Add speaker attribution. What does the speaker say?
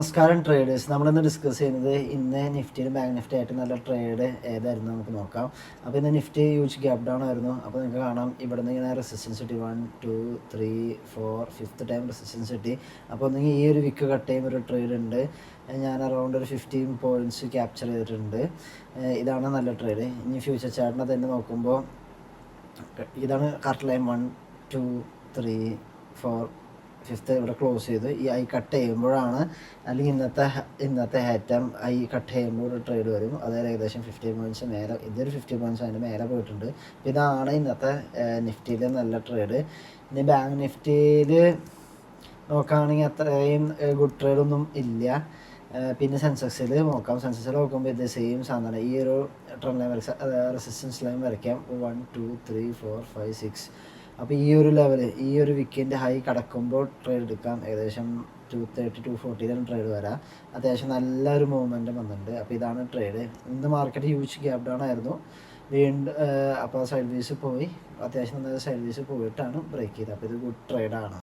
Speaker 1: നമസ്കാരം ട്രേഡേഴ്സ്. നമ്മളിന്ന് ഡിസ്കസ് ചെയ്യുന്നത് ഇന്ന് നിഫ്റ്റിയിലും ബാങ്ക് നിഫ്റ്റി ആയിട്ട് നല്ല ട്രേഡ് ഏതായിരുന്നു നമുക്ക് നോക്കാം. അപ്പോൾ ഇന്ന് നിഫ്റ്റി ഹ്യൂജ് ഗ്യാപ് ഡൗൺ ആയിരുന്നു. അപ്പോൾ നിങ്ങൾക്ക് കാണാം ഇവിടെ നിന്ന് ഇങ്ങനെ റെസിസ്റ്റൻസ് കിട്ടി 1 2 3 4 5th ടൈം റെസിസ്റ്റൻസ് കിട്ടി. അപ്പോൾ ഒന്നെങ്കിൽ ഈ ഒരു വിക്ക് കട്ട് ചെയ്യുന്ന ഒരു ട്രേഡ് ഉണ്ട്. ഞാൻ അറൗണ്ട് ഒരു 15 പോയിൻറ്റ്സ് ക്യാപ്ചർ ചെയ്തിട്ടുണ്ട്. ഇതാണ് നല്ല ട്രേഡ്. ഇനി ഫ്യൂച്ചർ ചാർട്ടിനെ തന്നെ നോക്കുമ്പോൾ ഇതാണ് കറക്റ്റ് ലൈൻ 1 2 3 4 5th ഇവിടെ ക്ലോസ് ചെയ്തു. ഈ ഐ കട്ട് ചെയ്യുമ്പോഴാണ്, അല്ലെങ്കിൽ ഇന്നത്തെ ഹേറ്റം ഐ കട്ട് ചെയ്യുമ്പോൾ ഒരു ട്രേഡ് വരും. അതായത് ഏകദേശം 50 പോയിൻറ്റ്സ് മേലെ, ഇതൊരു 50 പോയിൻറ്റ്സ് അതിൻ്റെ മേലെ പോയിട്ടുണ്ട്. ഇതാണ് ഇന്നത്തെ നിഫ്റ്റിയിലെ നല്ല ട്രേഡ്. ഇനി ബാങ്ക് നിഫ്റ്റിയിൽ നോക്കുകയാണെങ്കിൽ അത്രയും ഗുഡ് ട്രേഡൊന്നും ഇല്ല. പിന്നെ സെൻസെക്സിൽ നോക്കാം. സെൻസെക്സിൽ നോക്കുമ്പോൾ ഇത് സെയിം സാധനമാണ്. ഈ ഒരു ട്രെൻഡ് ലൈൻ റെസിസ്റ്റൻസ് ലൈൻ വരയ്ക്കാം. 1 2 3 4 5 6. അപ്പോൾ ഈ ഒരു ലെവൽ, ഈ ഒരു വിക്കിൻ്റെ ഹൈ കടക്കുമ്പോൾ ട്രേഡ് എടുക്കാം. ഏകദേശം 230 240 ട്രേഡ് വരാം. അത്യാവശ്യം നല്ലൊരു മൂവ്മെൻറ്റ് വന്നിട്ടുണ്ട്. അപ്പോൾ ഇതാണ് ട്രേഡ്. ഇന്ന് മാർക്കറ്റ് ഹ്യൂജ് ഗ്യാപ് ഡൗൺ ആയിരുന്നു. വീണ്ടും അപ്പോൾ സൈഡ് വേസ് പോയി, അത്യാവശ്യം നല്ല സൈഡ് വേസ് പോയിട്ടാണ് ബ്രേക്ക് ചെയ്തത്. അപ്പോൾ ഇത് ഗുഡ് ട്രേഡാണ്.